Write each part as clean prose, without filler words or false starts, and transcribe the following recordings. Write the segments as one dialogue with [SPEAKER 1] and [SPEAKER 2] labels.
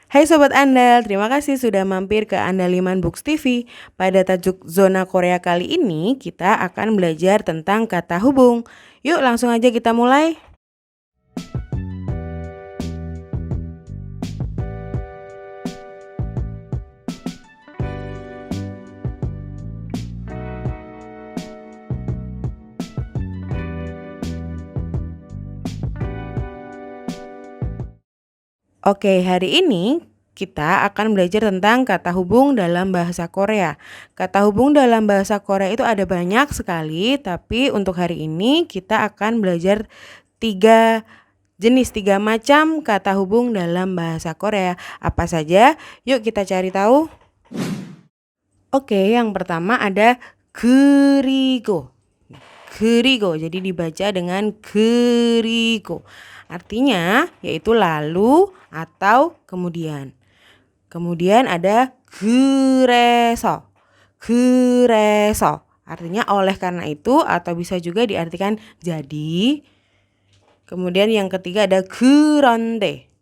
[SPEAKER 1] Hai Sobat Andal, terima kasih sudah mampir ke Andaliman Books TV. Pada tajuk Zona Korea kali ini, kita akan belajar tentang kata hubung. Yuk langsung aja kita mulai. Oke, hari ini kita akan belajar tentang kata hubung dalam bahasa Korea. Kata hubung dalam bahasa Korea itu ada banyak sekali, tapi untuk hari ini kita akan belajar tiga macam kata hubung dalam bahasa Korea. Apa saja? Yuk kita cari tahu. Oke, yang pertama ada 그리고. 그리고, jadi dibaca dengan 그리고. Artinya yaitu lalu atau kemudian. Kemudian ada 그래서. 그래서 artinya oleh karena itu atau bisa juga diartikan jadi. Kemudian yang ketiga ada 그런데.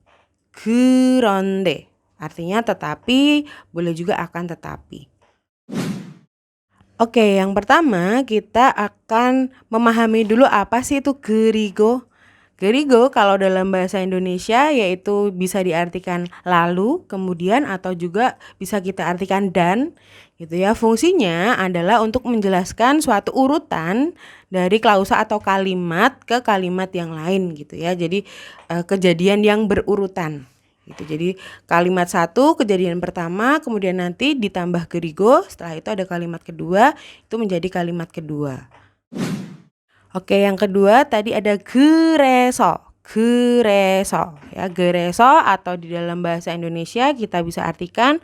[SPEAKER 1] 그런데 artinya tetapi, boleh juga akan tetapi. Oke, yang pertama kita akan memahami dulu apa sih itu 그리고. 그리고 kalau dalam bahasa Indonesia yaitu bisa diartikan lalu, kemudian atau juga bisa kita artikan dan gitu ya. Fungsinya adalah untuk menjelaskan suatu urutan dari klausa atau kalimat ke kalimat yang lain gitu ya. Jadi kejadian yang berurutan. Gitu. Jadi kalimat satu kejadian pertama, kemudian nanti ditambah 그리고, setelah itu ada kalimat kedua, itu menjadi kalimat kedua. Oke, yang kedua tadi ada 그래서. 그래서 ya, 그래서 atau di dalam bahasa Indonesia kita bisa artikan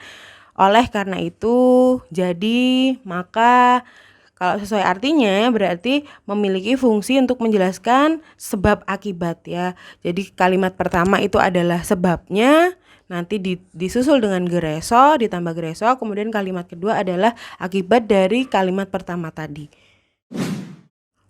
[SPEAKER 1] oleh karena itu, jadi, maka. Kalau sesuai artinya berarti memiliki fungsi untuk menjelaskan sebab akibat ya. Jadi kalimat pertama itu adalah sebabnya, nanti disusul dengan 그래서, ditambah 그래서, kemudian kalimat kedua adalah akibat dari kalimat pertama tadi.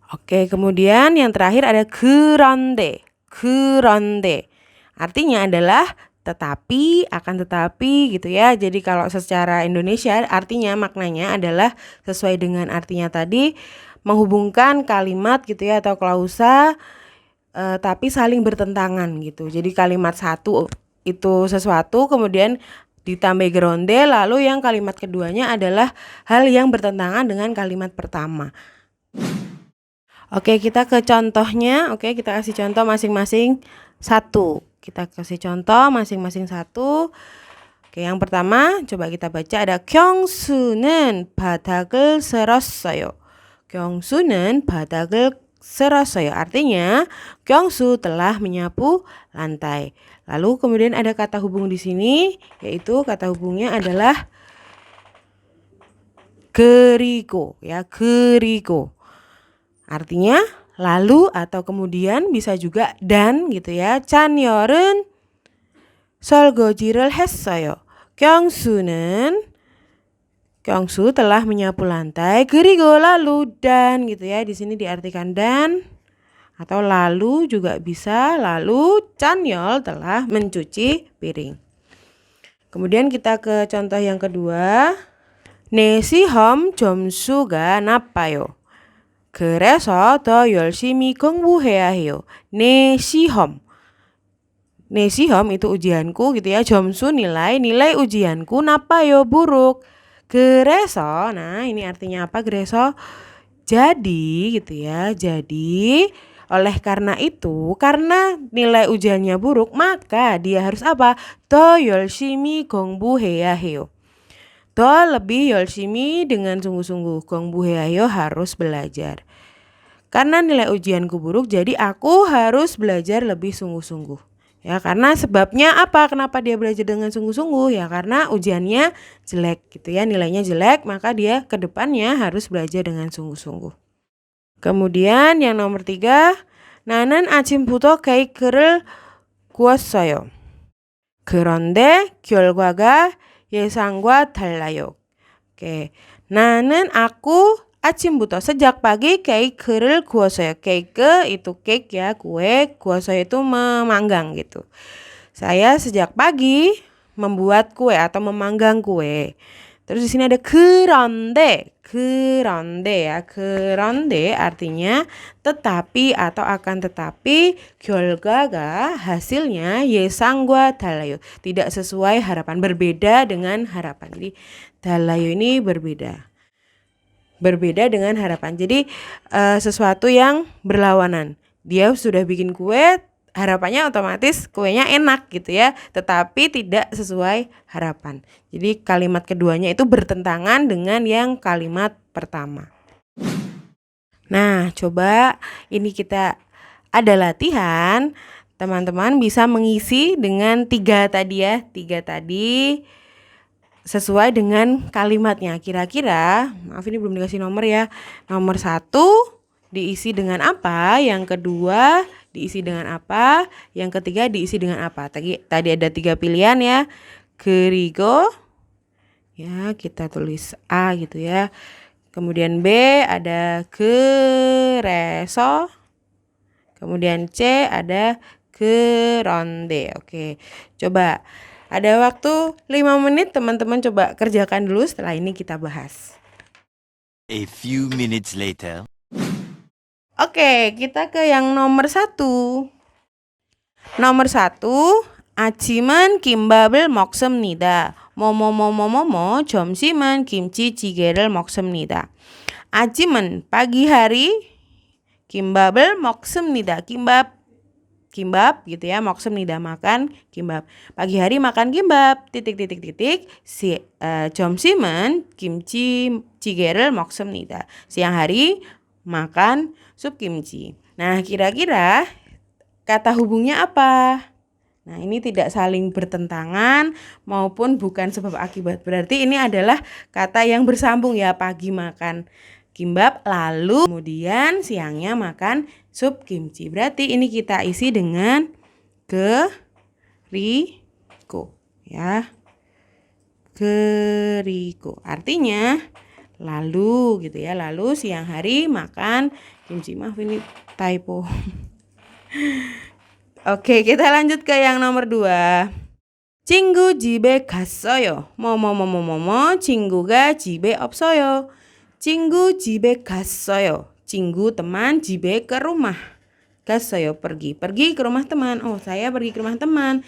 [SPEAKER 1] Oke, kemudian yang terakhir ada 그런데. 그런데 artinya adalah tetapi, akan tetapi gitu ya. Jadi kalau secara Indonesia artinya maknanya adalah sesuai dengan artinya tadi, menghubungkan kalimat gitu ya atau klausa tapi saling bertentangan gitu. Jadi kalimat satu itu sesuatu, kemudian ditambah geronde, lalu yang kalimat keduanya adalah hal yang bertentangan dengan kalimat pertama. Oke, kita ke contohnya. Oke, kita kasih contoh masing-masing satu. Kita kasih contoh masing-masing satu. Oke, yang pertama coba kita baca ada 경수는 바닥을 쓸었어요. 경수는 바닥을 쓸었어요. Artinya 경수 telah menyapu lantai. Lalu kemudian ada kata hubung di sini, yaitu kata hubungnya adalah 그리고 ya, 그리고. Artinya lalu atau kemudian, bisa juga dan gitu ya. 찬열은 설거지를 했어요. 경수 telah menyapu lantai. 그리고 lalu dan gitu ya. Di sini diartikan dan atau lalu juga bisa. Lalu 찬열 telah mencuci piring. Kemudian kita ke contoh yang kedua. 내 시험 점수가 나빠요. 그래서 더 열심히 공부해야 해요. 내 시험. 내 시험 itu ujianku gitu ya. 점수 nilai ujianku, 나빠요 buruk. 그래서, nah ini artinya apa 그래서? Jadi gitu ya. Jadi oleh karena itu, karena nilai ujiannya buruk, maka dia harus apa? 더 열심히 공부해야 해요. 더 lebih 열심히 dengan sungguh-sungguh, 공부해야 해요 harus belajar. Karena nilai ujianku buruk, jadi aku harus belajar lebih sungguh-sungguh. Ya, karena sebabnya apa? Kenapa dia belajar dengan sungguh-sungguh? Ya karena ujiannya jelek gitu ya, nilainya jelek, maka dia ke depannya harus belajar dengan sungguh-sungguh. Kemudian yang nomor 3, 나는 아침부터 케이크를 구웠어요. 그런데 결과가 예상과 달라요. Oke. 나는 aku 아침부터 sejak pagi 케이크를 구웠어요. 케이크 itu cake ya, kue, 구웠어요 itu memanggang gitu. Saya sejak pagi membuat kue atau memanggang kue. Terus di sini ada 그런데, 그런데 ya. 그런데 artinya tetapi atau akan tetapi, 결과가 hasilnya 예상과 달라요. Tidak sesuai harapan, berbeda dengan harapan. Jadi 달라요 ini berbeda. Berbeda dengan harapan. Jadi sesuatu yang berlawanan. Dia sudah bikin kue, harapannya otomatis kuenya enak gitu ya, tetapi tidak sesuai harapan. Jadi kalimat keduanya itu bertentangan dengan yang kalimat pertama. Nah, coba ini kita ada latihan. Teman-teman bisa mengisi dengan 3 tadi ya, 3 tadi sesuai dengan kalimatnya. Kira-kira, maaf ini belum dikasih nomor ya. Nomor 1 diisi dengan apa? Yang kedua diisi dengan apa? Yang ketiga diisi dengan apa? Tadi ada 3 pilihan ya. 그리고 ya kita tulis A gitu ya. Kemudian B ada 그래서. Kemudian C ada 그런데. Oke. Coba ada waktu 5 menit teman-teman coba kerjakan dulu, setelah ini kita bahas.
[SPEAKER 2] A few minutes later.
[SPEAKER 1] Oke, kita ke yang nomor 1. Nomor 1, 아침은 김밥을 먹습니다. 뭐뭐뭐뭐뭐뭐 점심은 김치찌개를 먹습니다. 아침은 pagi hari, 김밥을 먹습니다. Kimbab gitu ya, 먹습니다 makan kimbab. Pagi hari makan kimbab. 점심은 김치찌개를 먹습니다. Siang hari makan sup kimchi. Nah, kira-kira kata hubungnya apa? Nah, ini tidak saling bertentangan maupun bukan sebab akibat. Berarti ini adalah kata yang bersambung ya. Pagi makan kimbab, lalu kemudian siangnya makan sup kimchi. Berarti ini kita isi dengan 그리고 ya. 그리고 artinya lalu gitu ya. Lalu siang hari makan kimchi. Maaf ini typo. Oke, kita lanjut ke yang nomor 2. 친구 집에 갔어요. 뭐뭐뭐뭐뭐 친구가 집에 없어요. 친구 집에 갔어요. 친구 teman, 집에 ke rumah. 갔어요 pergi ke rumah teman. Oh, saya pergi ke rumah teman.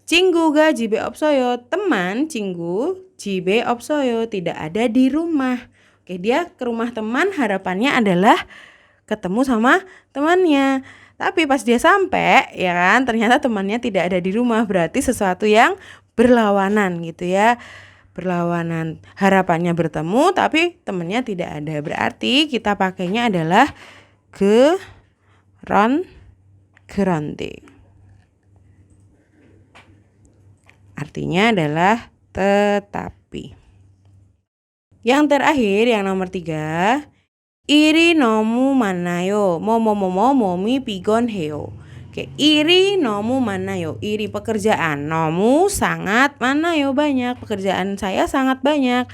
[SPEAKER 1] 친구가 집에 없어요. Teman, 친구, 집에 없어요. Tidak ada di rumah. Oke, dia ke rumah teman, harapannya adalah ketemu sama temannya. Tapi pas dia sampai, ya kan, ternyata temannya tidak ada di rumah. Berarti sesuatu yang berlawanan gitu ya. Berlawanan. Harapannya bertemu, tapi temannya tidak ada. Berarti kita pakainya adalah 그런데. Artinya adalah tetapi. Yang terakhir, yang nomor 3. 일이 너무 많아요. 몸이 피곤해요. Oke, 일이 너무 많아요. 일이 pekerjaan, 너무 sangat, 많아요 banyak. Pekerjaan saya sangat banyak.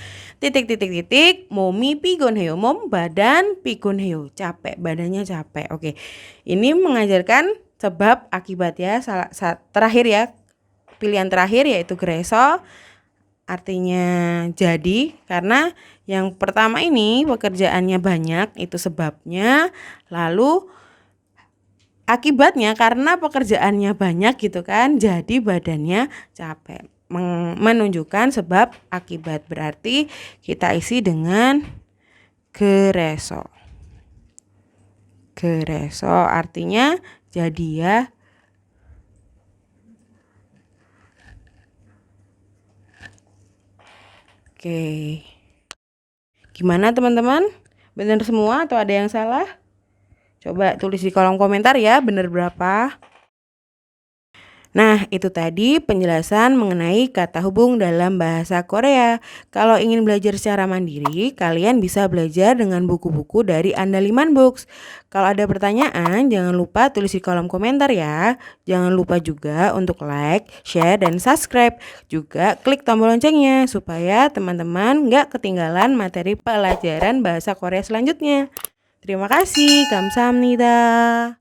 [SPEAKER 1] 몸이 피곤해요. 몸 badan, 피곤해요 capek, badannya capek. Oke. Ini mengajarkan sebab akibat ya. Terakhir ya. Pilihan terakhir yaitu 그래서. Artinya jadi, karena yang pertama ini pekerjaannya banyak, itu sebabnya. Lalu akibatnya karena pekerjaannya banyak gitu kan, jadi badannya capek. Menunjukkan sebab akibat. Berarti kita isi dengan 그래서. 그래서 artinya jadi ya. Oke. Gimana teman-teman? Benar semua atau ada yang salah? Coba tulis di kolom komentar ya, benar berapa? Nah, itu tadi penjelasan mengenai kata hubung dalam bahasa Korea. Kalau ingin belajar secara mandiri, kalian bisa belajar dengan buku-buku dari Andaliman Books. Kalau ada pertanyaan, jangan lupa tulis di kolom komentar ya. Jangan lupa juga untuk like, share, dan subscribe. Juga klik tombol loncengnya supaya teman-teman nggak ketinggalan materi pelajaran bahasa Korea selanjutnya. Terima kasih, 감사합니다.